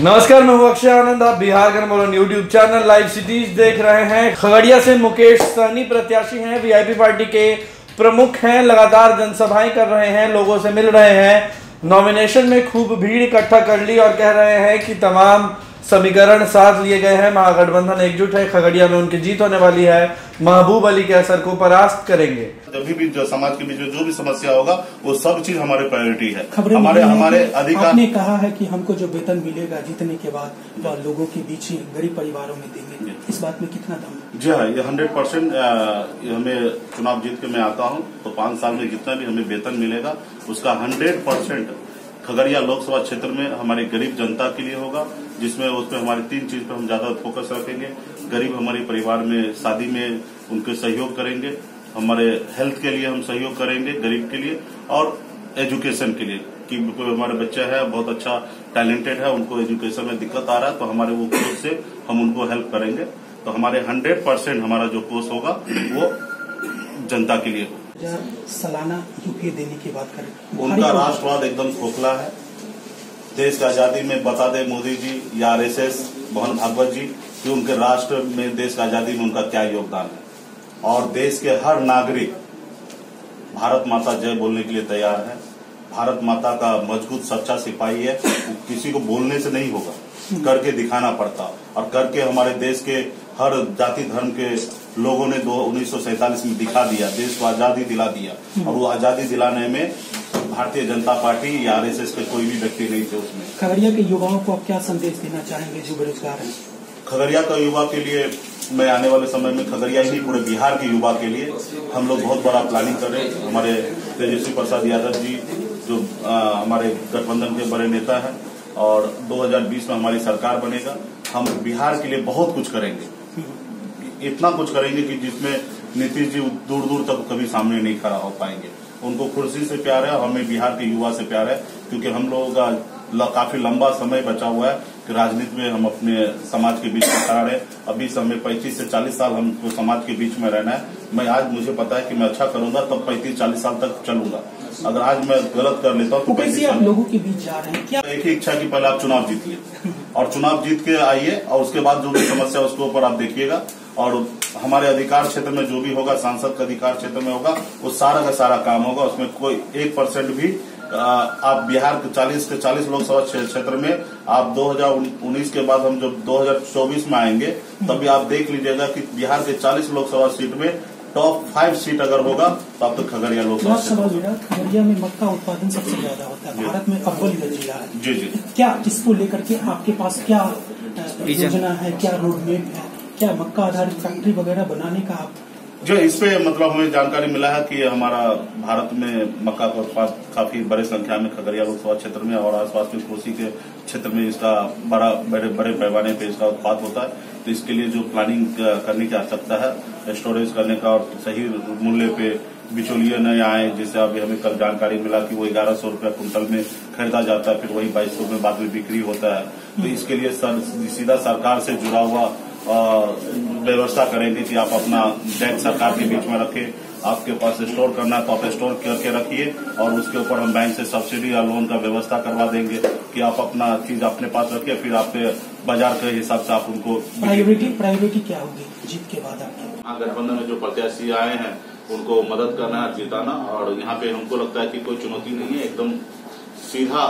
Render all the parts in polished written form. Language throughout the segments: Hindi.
नमस्कार, मैं हूं अक्षय आनंद। आप बिहार का number 1 YouTube channel live cities देख रहे हैं। खगड़िया से मुकेश सहनी प्रत्याशी हैं, वीआईपी पार्टी के प्रमुख हैं, लगातार जनसभाएं कर रहे हैं, लोगों से मिल रहे हैं। नॉमिनेशन में खूब भीड़ इकट्ठा कर ली और कह रहे हैं कि तमाम समीकरण साथ लिए गए हैं, महागठबंधन एकजुट है, खगड़िया में उनकी जीत होने वाली है, महबूब अली के असर को परास्त करेंगे। अभी भी जो समाज के बीच में जो भी समस्या होगा वो सब चीज हमारे प्रायोरिटी है। हमारे अधिकार आपने कहा है कि हमको जो वेतन मिलेगा जीतने के बाद वह लोगों के बीच ही गरीब परिवारों में देंगे, इस बात में कितना दम है? जी हाँ, ये 100% हमें चुनाव जीत के मैं आता हूँ तो 5 साल में जितना भी हमें वेतन मिलेगा उसका 100% खगड़िया लोकसभा क्षेत्र में हमारी गरीब जनता के लिए होगा, जिसमें उसमें हमारी 3 चीज पर हम ज्यादा फोकस रखेंगे। गरीब हमारे परिवार में शादी में उनके सहयोग करेंगे, हमारे हेल्थ के लिए हम सहयोग करेंगे गरीब के लिए, और एजुकेशन के लिए कि कोई हमारे बच्चा है बहुत अच्छा टैलेंटेड है, उनको एजुकेशन में दिक्कत आ रहा है तो हमारे वो कोर्स से हम उनको हेल्प करेंगे। तो हमारे 100% हमारा जो कोर्स होगा वो जनता के लिए होगा। सालाना यूपीए देने की बात करें, उनका राष्ट्रवाद एकदम खोखला है। देश की आजादी में बता दे मोदी जी या आरएसएस मोहन भागवत जी कि उनके राष्ट्र में देश की आजादी में उनका क्या योगदान है, और देश के हर नागरिक भारत माता जय बोलने के लिए तैयार है। भारत माता का मजबूत सच्चा सिपाही है, किसी को बोलने से नहीं होगा, करके दिखाना पड़ता, और करके हमारे देश के हर जाति धर्म के लोगों ने 1947 में दिखा दिया, देश को आजादी दिला दिया, और वो आजादी दिलाने में भारतीय जनता पार्टी या आरएसएस के कोई भी व्यक्ति नहीं थे उसमें। खगड़िया के युवाओं को आप क्या संदेश देना चाहेंगे जो बेरोजगार हैं? खगड़िया का युवा के लिए मैं आने वाले समय में खगड़िया ही पूरे बिहार के युवा के लिए हम लोग बहुत बड़ा प्लानिंग कर रहे हैं। हमारे तेजस्वी प्रसाद यादव जी जो हमारे गठबंधन के बड़े नेता हैं, और 2020 में हमारी सरकार बनेगा, हम बिहार के लिए बहुत कुछ करेंगे, इतना कुछ करेंगे कि जिसमें नीतीश जी दूर दूर तक कभी सामने नहीं खड़ा हो पाएंगे। उनको कुर्सी से प्यार है, हमें बिहार के युवा से प्यार है, क्योंकि हम लोगों का काफी लंबा समय बचा हुआ है कि राजनीति में हम अपने समाज के बीच में खड़ा रहे। अभी समय 35 से 40 साल हमको समाज के बीच में रहना है। मैं आज मुझे पता है कि मैं अच्छा करूंगा तब 35-40 साल तक चलूंगा। अगर आज मैं गलत कर लेता हूँ तो कैसे आप लोगों के बीच जा रहे हैं? क्या एक ही इच्छा कि पहले आप चुनाव जीतिए, और चुनाव जीत के आइए, और उसके बाद जो भी समस्या उसके ऊपर आप देखिएगा, और हमारे अधिकार क्षेत्र में जो भी होगा, सांसद का अधिकार क्षेत्र में होगा, वो सारा का सारा काम होगा। उसमें कोई 1% भी आप बिहार के 40 लोकसभा क्षेत्र में आप 2019 के बाद हम जब 2024 में आएंगे तभी आप देख लीजिएगा कि बिहार के 40 लोकसभा सीट में टॉप 5 सीट अगर होगा तो अब तक खगड़िया लोकसभा खगड़िया में मक्का उत्पादन सबसे ज्यादा होता है, भारत में अव्वल जिला है। जी जी, क्या इसको लेकर के आपके पास क्या योजना है, क्या रोडमैप है, क्या मक्का आधारित फैक्ट्री वगैरह बनाने का आप? जो इस पे मतलब हमें जानकारी मिला है कि हमारा भारत में मक्का का उत्पाद काफी बड़े संख्या में खगड़िया लोकसभा क्षेत्र में और आसपास के कोसी के क्षेत्र में इसका बड़े पैमाने पे इसका उत्पाद होता है। तो इसके लिए जो प्लानिंग करने की आवश्यकता है, स्टोरेज करने का, और सही मूल्य पे बिचौलिए न आए, जिससे अभी हमें कल जानकारी मिला कि वो 1100 रुपया कुंटल में खरीदा जाता है, फिर वही 2200 में बाद में बिक्री होता है। तो इसके लिए सीधा सरकार से जुड़ा हुआ व्यवस्था करेंगे कि आप अपना डेट सरकार के बीच में रखें, आपके पास स्टोर करना है तो आप स्टोर करके रखिए, और उसके ऊपर हम बैंक से सब्सिडी या लोन का व्यवस्था करवा देंगे कि आप अपना चीज अपने पास रखिए, फिर आपके बाजार के हिसाब से आप उनको। प्रायोरिटी क्या होगी जीत के बाद आपकी? गठबंधन में जो प्रत्याशी आए हैं उनको मदद करना है, जिताना, और यहाँ पे हमको लगता है कि कोई चुनौती नहीं है, एकदम सीधा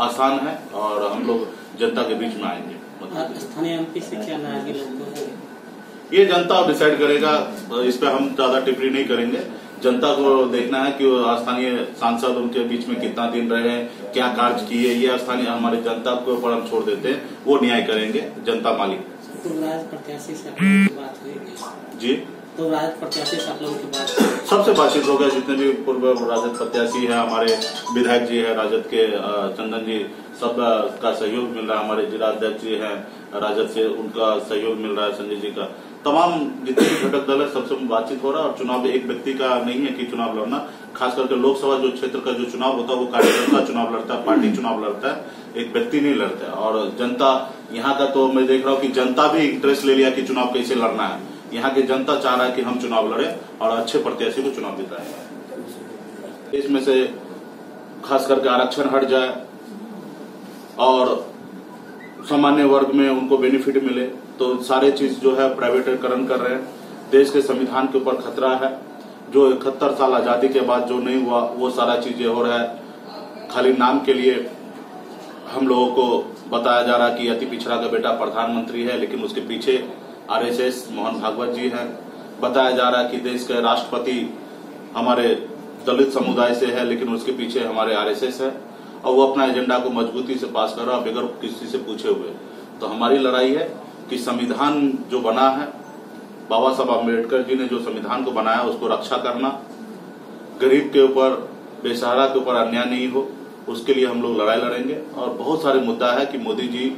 आसान है, और हम लोग जनता के बीच में आएंगे। स्थानीय एमपी से क्या लाएंगे लोगों को? ये जनता डिसाइड करेगा, इस पे हम ज्यादा टिप्पणी नहीं करेंगे। जनता को देखना है कि स्थानीय सांसद उनके बीच में कितना दिन रहे, क्या कार्य किए, ये स्थानीय हमारे जनता के ऊपर हम छोड़ देते हैं, वो न्याय करेंगे, जनता मालिक। तो राजद प्रत्याशी से आप लोगों की बात हुई जी? तो राजद प्रत्याशी से आप लोगों की बात सबसे बातचीत हो गया, जितने भी पूर्व राजद प्रत्याशी है, हमारे विधायक जी है राजद के चंदन जी, सब का सहयोग मिल रहा है। हमारे जिला अध्यक्ष जी हैं राजद से, उनका सहयोग मिल रहा है, संजय जी का, तमाम जितने भी घटक दल है सबसे बातचीत हो रहा है। और चुनाव एक व्यक्ति का नहीं है कि चुनाव लड़ना, खास करके लोकसभा जो क्षेत्र का जो चुनाव होता है वो कार्यकर्ता चुनाव लड़ता है, पार्टी चुनाव लड़ता है, एक व्यक्ति नहीं लड़ता है। और जनता यहाँ का, तो मैं देख रहा हूँ कि जनता भी इंटरेस्ट ले लिया कि चुनाव कैसे लड़ना है। यहाँ की जनता चाह रहा है कि हम चुनाव लड़े और अच्छे प्रत्याशी को चुनाव जिताएं। इसमें से खास करके आरक्षण हट जाए और सामान्य वर्ग में उनको बेनिफिट मिले, तो सारे चीज जो है प्राइवेटीकरण कर रहे हैं। देश के संविधान के ऊपर खतरा है। जो 71 साल आजादी के बाद जो नहीं हुआ वो सारा चीजें हो रहा है। खाली नाम के लिए हम लोगों को बताया जा रहा कि अति पिछड़ा का बेटा प्रधानमंत्री है, लेकिन उसके पीछे आरएसएस मोहन भागवत जी हैं। बताया जा रहा है कि देश के राष्ट्रपति हमारे दलित समुदाय से है, लेकिन उसके पीछे हमारे आरएसएस है और वो अपना एजेंडा को मजबूती से पास कर रहा है बगैर किसी से पूछे हुए। तो हमारी लड़ाई है कि संविधान जो बना है, बाबा साहब अम्बेडकर जी ने जो संविधान को बनाया उसको रक्षा करना, गरीब के ऊपर, बेसहारा के ऊपर अन्याय नहीं हो, उसके लिए हम लोग लड़ाई लड़ेंगे। और बहुत सारे मुद्दा है कि मोदी जी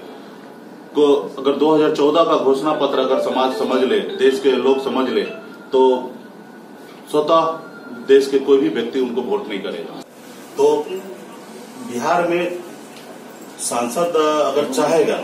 को अगर 2014 का घोषणा पत्र अगर समाज समझ ले, देश के लोग समझ ले, तो स्वतः देश के कोई भी व्यक्ति उनको वोट नहीं करेगा। तो बिहार में सांसद अगर चाहेगा,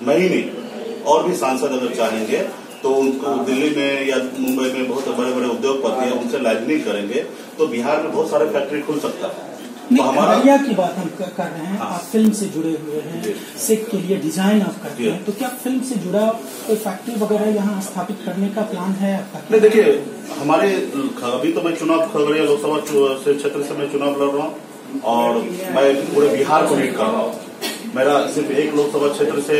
मैं ही नहीं और भी सांसद अगर चाहेंगे तो उनको दिल्ली में या मुंबई में बहुत बड़े बड़े उद्योगपति है उनसे लाइजनिंग करेंगे तो बिहार में बहुत सारे फैक्ट्री खुल सकता है। तो खगड़िया की बात हम कर रहे हैं। हाँ। आप फिल्म से जुड़े हुए हैं, सिख के लिए डिजाइन आप करते हैं, तो क्या फिल्म से जुड़ा कोई फैक्ट्री वगैरह यहाँ स्थापित करने का प्लान है आपका? नहीं, देखिए हमारे अभी तो मैं चुनाव खगड़िया लोकसभा क्षेत्र से मैं चुनाव लड़ रहा हूँ और मैं पूरे बिहार को लीड कर रहा हूँ। मेरा सिर्फ एक लोकसभा क्षेत्र से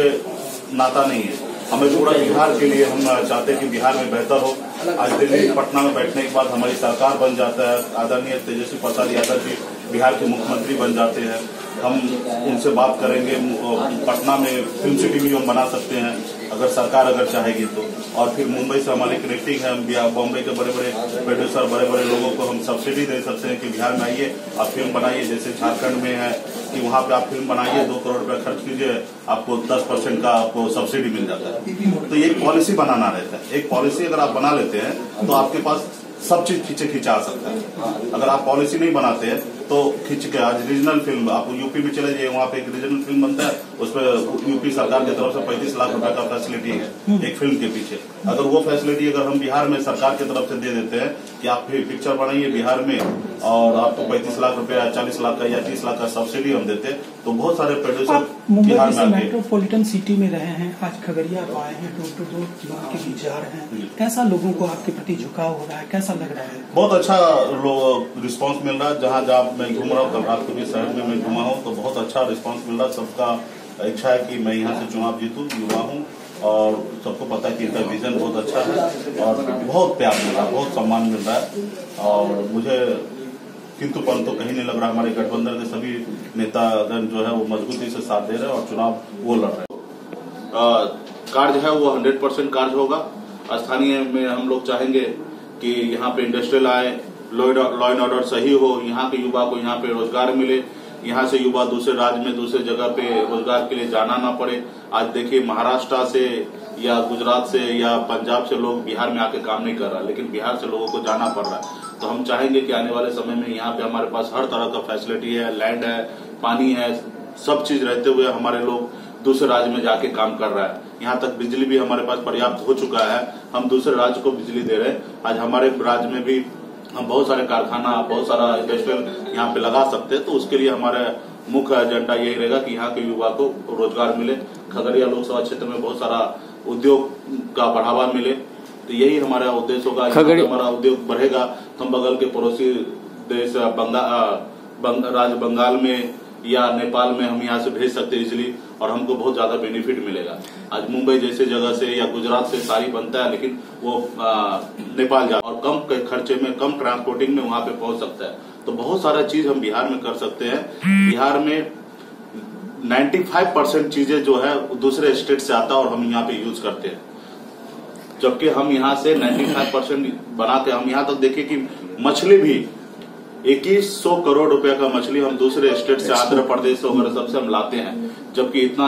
नाता नहीं है, हमें पूरा बिहार के लिए हम चाहते हैं कि बिहार में बेहतर हो। आज दिल्ली पटना में बैठने के बाद हमारी सरकार बन जाता है, आदरणीय तेजस्वी प्रसाद यादव जी बिहार के मुख्यमंत्री बन जाते हैं। हम उनसे बात करेंगे, पटना में फिल्म सिटी भी हम बना सकते हैं अगर सरकार अगर चाहेगी तो। और फिर मुंबई से हमारी कनेक्टिंग है, बॉम्बे के बड़े बड़े प्रोड्यूसर, बड़े बड़े लोगों को हम सब्सिडी दे सकते हैं कि बिहार में आइए आप फिल्म बनाइए। जैसे झारखंड में है कि वहाँ पे आप फिल्म बनाइए, 2 करोड़ रुपया खर्च कीजिए, आपको 10% का आपको सब्सिडी मिल जाता है। तो ये एक पॉलिसी बनाना रहता है। एक पॉलिसी अगर आप बना लेते हैं तो आपके पास सब चीज खींचा आ सकता है। अगर आप पॉलिसी नहीं बनाते हैं तो खींच के, आज रीजनल फिल्म आप यूपी में चले जाइए, वहाँ पे एक रीजनल फिल्म बनता है, उसमें यूपी सरकार की तरफ से 35 लाख रुपए का फैसिलिटी है एक फिल्म के पीछे। अगर वो फैसिलिटी अगर हम बिहार में सरकार की तरफ से दे देते हैं कि आप पिक्चर बनाइए बिहार में और आपको 35 लाख रुपया, 40 लाख का या 30 लाख का सब्सिडी हम देते हैं, तो बहुत सारे प्रोड्यूसर बिहार में मेट्रोपॉलिटन सिटी में रहे हैं, आज खगड़िया को आए हैं, डोर टू डोर लोगों के बीच जा रहे हैं, कैसा लोगों को आपके प्रति झुकाव हो रहा है, कैसा लग रहा है? बहुत अच्छा रिस्पांस मिल रहा है। जहाँ मैं घूम रहा हूँ, कल रात को भी शहर में मैं घुमा हूँ तो बहुत अच्छा रिस्पांस मिल रहा है। सबका इच्छा है कि मैं यहाँ से चुनाव जीतूँ, युवा हूँ और सबको पता है कि इनका विजन बहुत अच्छा है और बहुत प्यार मिल रहा है, बहुत सम्मान मिल रहा है। और मुझे किंतु परंतु कहीं नहीं लग रहा, हमारे गठबंधन के सभी नेतागण जो है वो मजबूती से साथ दे रहे हैं और चुनाव वो लड़ रहे हैं। कार्य है वो 100% कार्य होगा। स्थानीय में हम लोग चाहेंगे कि यहाँ पे इंडस्ट्रियल आए, लॉ एंड ऑर्डर सही हो, यहाँ के युवा को यहाँ पे रोजगार मिले, यहाँ से युवा दूसरे राज्य में दूसरे जगह पे रोजगार के लिए जाना ना पड़े। आज देखिए महाराष्ट्र से या गुजरात से या पंजाब से लोग बिहार में आके काम नहीं कर रहा, लेकिन बिहार से लोगों को जाना पड़ रहा है। तो हम चाहेंगे कि आने वाले समय में यहाँ पे हमारे पास हर तरह का फैसिलिटी है, लैंड है, पानी है, सब चीज रहते हुए हमारे लोग दूसरे राज्य में जाके काम कर रहा है। यहाँ तक बिजली भी हमारे पास पर्याप्त हो चुका है, हम दूसरे राज्य को बिजली दे रहे हैं। आज हमारे राज्य में भी हम बहुत सारे कारखाना, बहुत सारा इंडस्ट्रियल यहाँ पे लगा सकते हैं। तो उसके लिए हमारा मुख्य एजेंडा यही रहेगा कि यहाँ के युवा को रोजगार मिले, खगड़िया लोकसभा क्षेत्र में बहुत सारा उद्योग का बढ़ावा मिले। तो यही हमारा उद्देश्य होगा। हमारा उद्योग बढ़ेगा तो हम बगल के पड़ोसी देश राज्य बंगाल में या नेपाल में हम यहाँ से भेज सकते हैं इजिली और हमको बहुत ज्यादा बेनिफिट मिलेगा। आज मुंबई जैसे जगह से या गुजरात से साड़ी बनता है, लेकिन वो नेपाल जा और कम खर्चे में, कम ट्रांसपोर्टिंग में वहां पे पहुंच सकता है। तो बहुत सारा चीज हम बिहार में कर सकते हैं। बिहार में 95% चीजें जो है दूसरे स्टेट से आता है और हम यहाँ पे यूज करते हैं, जबकि हम यहाँ से 95% बना के हम यहाँ तक देखिए कि मछली भी 2100 करोड़ रुपए का मछली हम दूसरे स्टेट से, आंध्र प्रदेश वगैरह सबसे हम लाते हैं, जबकि इतना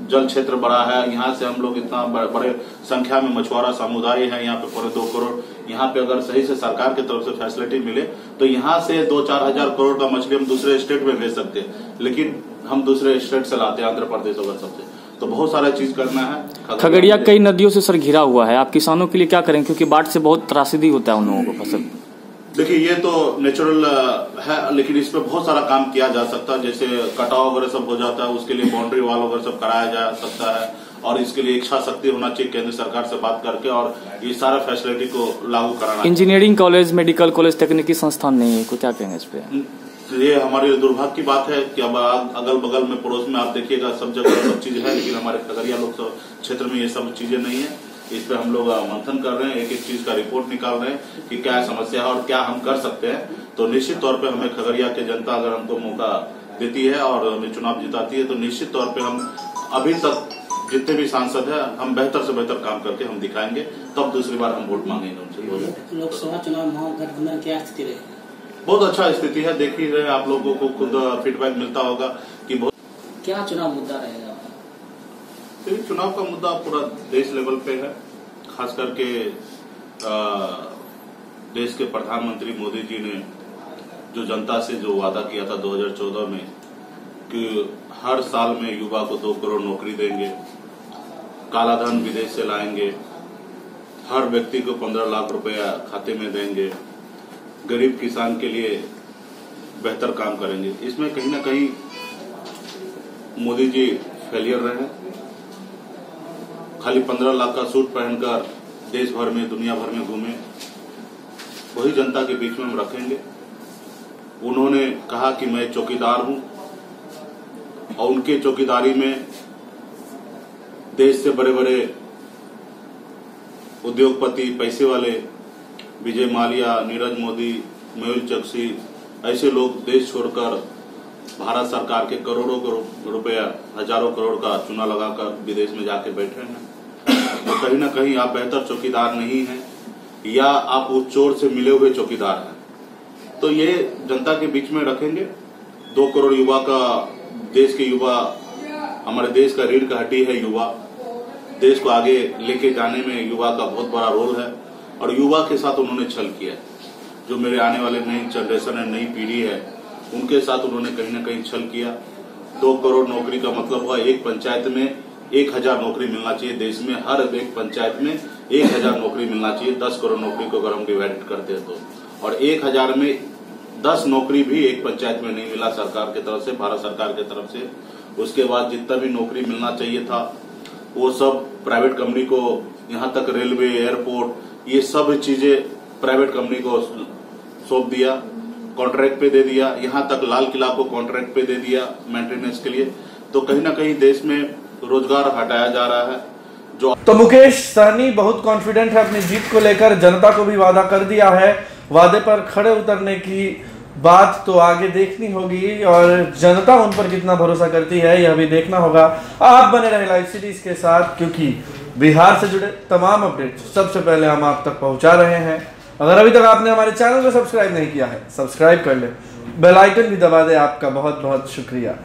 जल क्षेत्र बड़ा है। यहाँ से हम लोग इतना बड़े संख्या में मछुआरा समुदाय है यहाँ पे, पूरे 2 करोड़। यहाँ पे अगर सही से सरकार की तरफ से फैसिलिटी मिले तो यहाँ से 2-4 हजार करोड़ का मछली हम दूसरे स्टेट में भेज सकते हैं, लेकिन हम दूसरे स्टेट से लाते हैं, आंध्र प्रदेश वगैरह सबसे। तो बहुत सारा चीज करना है। खगड़िया कई नदियों से सर घिरा हुआ है, आप किसानों के लिए क्या करें, क्योंकि बाढ़ से बहुत त्रासदी होता है उन लोगों को फसल? देखिए ये तो नेचुरल है, लेकिन इस पे बहुत सारा काम किया जा सकता है। जैसे कटाव वगैरह सब हो जाता है, उसके लिए बाउंड्री वॉल वगैरह सब कराया जा सकता है, और इसके लिए इच्छा शक्ति होना चाहिए केंद्र सरकार से बात करके, और ये सारा फैसिलिटी को लागू कराना। इंजीनियरिंग कॉलेज, मेडिकल कॉलेज, तकनीकी संस्थान नहीं है, क्या कहेंगे इस पे? ये हमारे दुर्भाग्य की बात है कि अब अगल बगल में पड़ोस में आप देखिएगा सब जगह सब चीज है, लेकिन हमारे खगड़िया लोकसभा क्षेत्र में ये सब चीजें नहीं है। इस पे हम लोग मंथन कर रहे हैं, एक एक चीज का रिपोर्ट निकाल रहे हैं कि क्या समस्या है और क्या हम कर सकते हैं। तो निश्चित तौर पे हमें खगड़िया के जनता अगर हमको मौका देती है और हमें चुनाव जिताती है, तो निश्चित तौर पे हम अभी तक जितने भी सांसद हैं हम बेहतर से बेहतर काम करके हम दिखाएंगे, तब दूसरी बार हम वोट मांगेंगे उनसे। लोकसभा चुनाव महागठबंधन क्या स्थिति रहेगी? बहुत अच्छा स्थिति है, देख ही रहे आप लोगों को खुद फीडबैक मिलता होगा कि बहुत क्या चुनाव मुद्दा रहेगा? चुनाव का मुद्दा पूरा देश लेवल पे है, खास करके देश के प्रधानमंत्री मोदी जी ने जो जनता से जो वादा किया था 2014 में कि हर साल में युवा को 2 करोड़ नौकरी देंगे, कालाधन विदेश से लाएंगे, हर व्यक्ति को 15 लाख रुपया खाते में देंगे, गरीब किसान के लिए बेहतर काम करेंगे। इसमें कहीं ना कहीं मोदी जी फेलियर रहे। खाली 15 लाख का सूट पहनकर देश भर में दुनिया भर में घूमे, वही जनता के बीच में हम रखेंगे। उन्होंने कहा कि मैं चौकीदार हूं, और उनके चौकीदारी में देश से बड़े बड़े उद्योगपति, पैसे वाले, विजय माल्या, नीरज मोदी, मेहुल चोकसी, ऐसे लोग देश छोड़कर भारत सरकार के करोड़ों रुपया, हजारों करोड़ का चूना लगाकर विदेश में जाके बैठे हैं। तो कहीं ना कहीं आप बेहतर चौकीदार नहीं हैं, या आप उस चोर से मिले हुए चौकीदार हैं। तो ये जनता के बीच में रखेंगे। 2 करोड़ युवा का, देश के युवा, हमारे देश का रीढ़ का हड्डी है युवा। देश को आगे लेके जाने में युवा का बहुत बड़ा रोल है, और युवा के साथ उन्होंने छल किया। जो मेरे आने वाले नई जनरेशन है, नई पीढ़ी है, उनके साथ उन्होंने कहीं ना कहीं छल किया। 2 करोड़ नौकरी का मतलब हुआ एक पंचायत में 1000 नौकरी मिलना चाहिए। देश में हर एक पंचायत में 1000 नौकरी मिलना चाहिए। 10 करोड़ नौकरी को अगर हम डिवाइड करते हैं तो, और 1000 में 10 नौकरी भी एक पंचायत में नहीं मिला सरकार की तरफ से, भारत सरकार की तरफ से। उसके बाद जितना भी नौकरी मिलना चाहिए था वो सब प्राइवेट कंपनी को, यहाँ तक रेलवे, एयरपोर्ट, ये सब चीजें प्राइवेट कंपनी को सौंप दिया, कॉन्ट्रैक्ट पे दे दिया। यहाँ तक लाल किला को कॉन्ट्रैक्ट पे दे दिया मेंटेनेंस के लिए। तो कहीं ना कहीं देश में रोजगार हटाया जा रहा है। तो मुकेश सहनी बहुत कॉन्फिडेंट है अपनी जीत को लेकर, जनता को भी वादा कर दिया है। वादे पर खड़े उतरने की बात तो आगे देखनी होगी, और जनता उन पर कितना भरोसा करती है यह भी देखना होगा। आप बने रहे लाइव सिटीज के साथ, क्योंकि बिहार से जुड़े तमाम अपडेट सबसे पहले हम आप तक पहुंचा रहे हैं। अगर अभी तक आपने हमारे चैनल को सब्सक्राइब नहीं किया है, सब्सक्राइब कर ले, बेल आइकन भी दबा दे। आपका बहुत बहुत शुक्रिया।